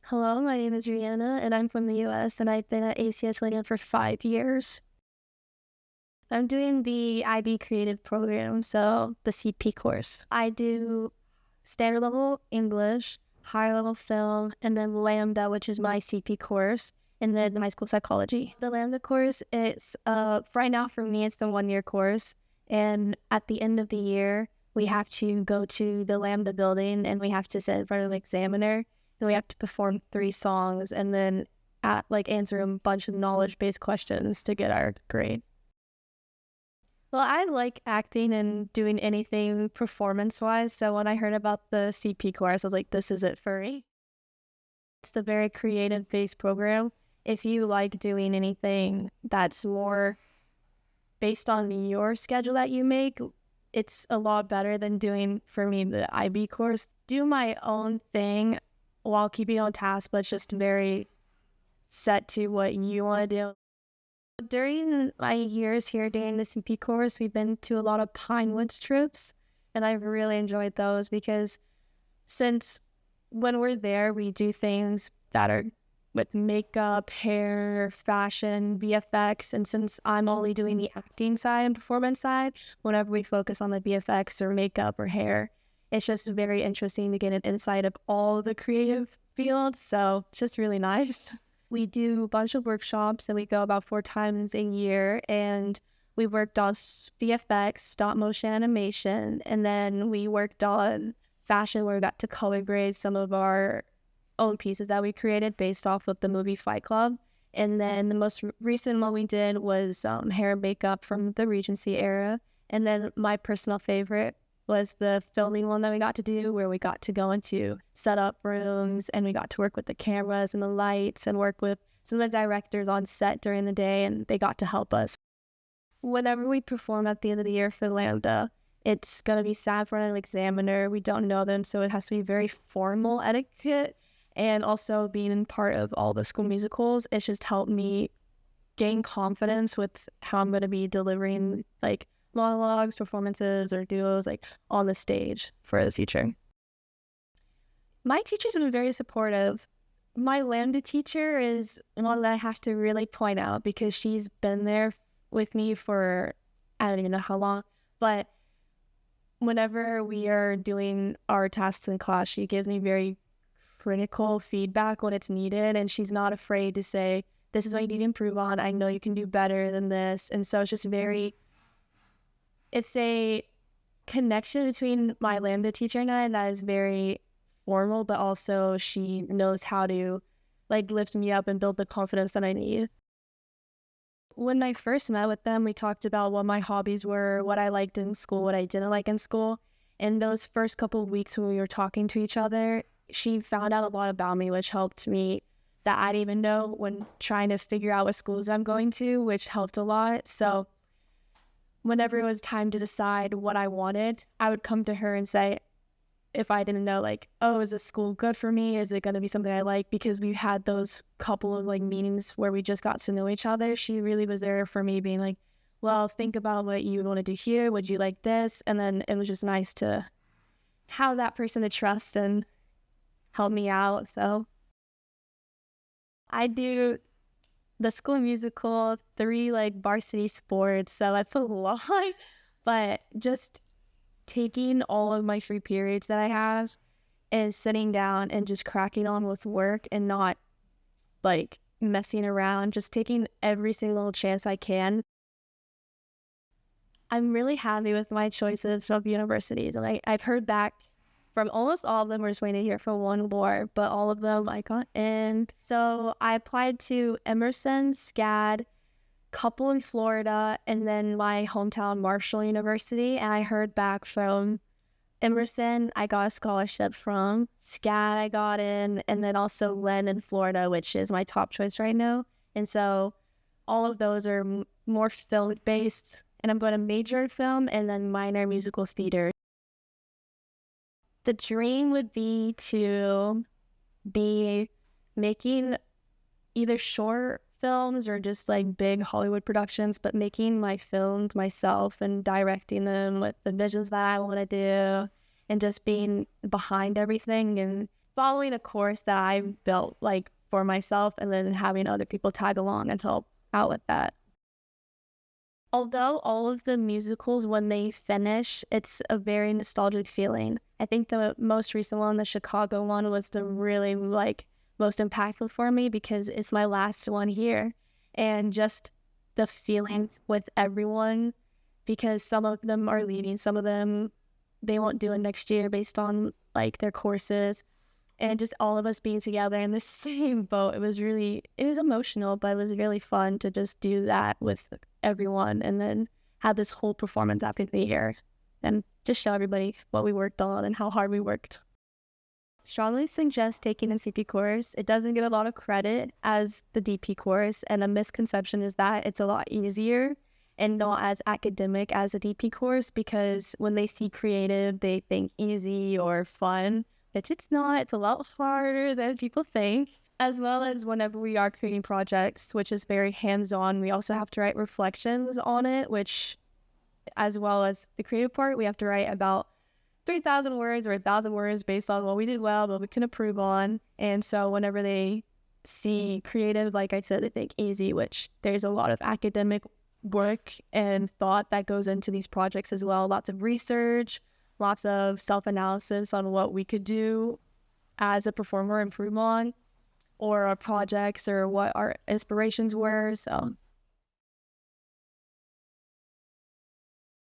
Hello, my name is Rhianna, and I'm from the US, and I've been at ACS Hillingdon for 5 years. I'm doing the IB Creative Program, so the CP course. I do standard level English, higher level film, and then Lambda, which is my CP course, and then high school psychology. The Lambda course, it's right now for me, it's the 1 year course, and at the end of the year, we have to go to the Lambda building, and we have to sit in front of an examiner. Then we have to perform 3 songs, and then answer a bunch of knowledge-based questions to get our grade. Well, I like acting and doing anything performance-wise, so when I heard about the CP course, I was like, this is it for me. It's a very creative-based program. If you like doing anything that's more based on your schedule that you make, it's a lot better than doing, for me, the IB course. Do my own thing while keeping on task, but it's just very set to what you want to do. During my years here doing the CP course, we've been to a lot of Pine Woods trips, and I've really enjoyed those because since when we're there, we do things that are with makeup, hair, fashion, VFX, and since I'm only doing the acting side and performance side, whenever we focus on the VFX or makeup or hair, it's just very interesting to get an insight of all the creative fields, so it's just really nice. We do a bunch of workshops, and we go about 4 times a year, and we worked on VFX, stop motion animation, and then we worked on fashion where we got to color grade some of our own pieces that we created based off of the movie Fight Club. And then the most recent one we did was hair and makeup from the Regency era. And then my personal favorite was the filming one that we got to do, where we got to go into setup rooms and we got to work with the cameras and the lights and work with some of the directors on set during the day, and they got to help us. Whenever we perform at the end of the year for Lambda, it's going to be sat in front of an examiner. We don't know them, so it has to be very formal etiquette. And also being part of all the school musicals, it's just helped me gain confidence with how I'm going to be delivering monologues, performances, or duos on the stage for the future. My teachers have been very supportive. My Lambda teacher is one that I have to really point out because she's been there with me for, I don't even know how long, but whenever we are doing our tasks in class, she gives me very critical feedback when it's needed, and she's not afraid to say, this is what you need to improve on. I know you can do better than this. And so it's just it's a connection between my Lambda teacher and I that is very formal, but also she knows how to lift me up and build the confidence that I need. When I first met with them, we talked about what my hobbies were, what I liked in school, what I didn't like in school. And those first couple of weeks when we were talking to each other, she found out a lot about me, which helped me that I didn't even know when trying to figure out what schools I'm going to, which helped a lot. So whenever it was time to decide what I wanted, I would come to her and say, if I didn't know, oh, is this school good for me? Is it going to be something I like? Because we had those couple of meetings where we just got to know each other. She really was there for me, being like, well, think about what you want to do here. Would you like this? And then it was just nice to have that person to trust and help me out. So I do the school musical, 3 varsity sports, so that's a lot. But just taking all of my free periods that I have and sitting down and just cracking on with work and not messing around, just taking every single chance I can. I'm really happy with my choices of universities, and I've heard back from almost all of them. We're just waiting to hear from one more, but all of them I got in. So I applied to Emerson, SCAD, couple in Florida, and then my hometown Marshall University. And I heard back from Emerson, I got a scholarship from. SCAD I got in, and then also Len in Florida, which is my top choice right now. And so all of those are more film-based, and I'm going to major in film and then minor musical theater. The dream would be to be making either short films or just big Hollywood productions, but making my films myself and directing them with the visions that I want to do and just being behind everything and following a course that I built like for myself and then having other people tag along and help out with that. Although all of the musicals, when they finish, it's a very nostalgic feeling. I think the most recent one, the Chicago one, was the really like most impactful for me because it's my last one here. And just the feeling with everyone, because some of them are leaving, some of them they won't do it next year based on like their courses, and just all of us being together in the same boat. It was emotional, but it was really fun to just do that with everyone and then have this whole performance after the year and just show everybody what we worked on and how hard we worked. Strongly suggest taking a CP course. It doesn't get a lot of credit as the DP course, and a misconception is that it's a lot easier and not as academic as a DP course, because when they see creative, they think easy or fun, which it's not. It's a lot harder than people think. As well as whenever we are creating projects, which is very hands-on, we also have to write reflections on it, which, as well as the creative part, we have to write about 3,000 words or 1,000 words based on what we did well, what we can improve on. And so whenever they see creative, like I said, they think easy, which there's a lot of academic work and thought that goes into these projects as well. Lots of research, lots of self-analysis on what we could do as a performer, improve on, or our projects, or what our inspirations were. So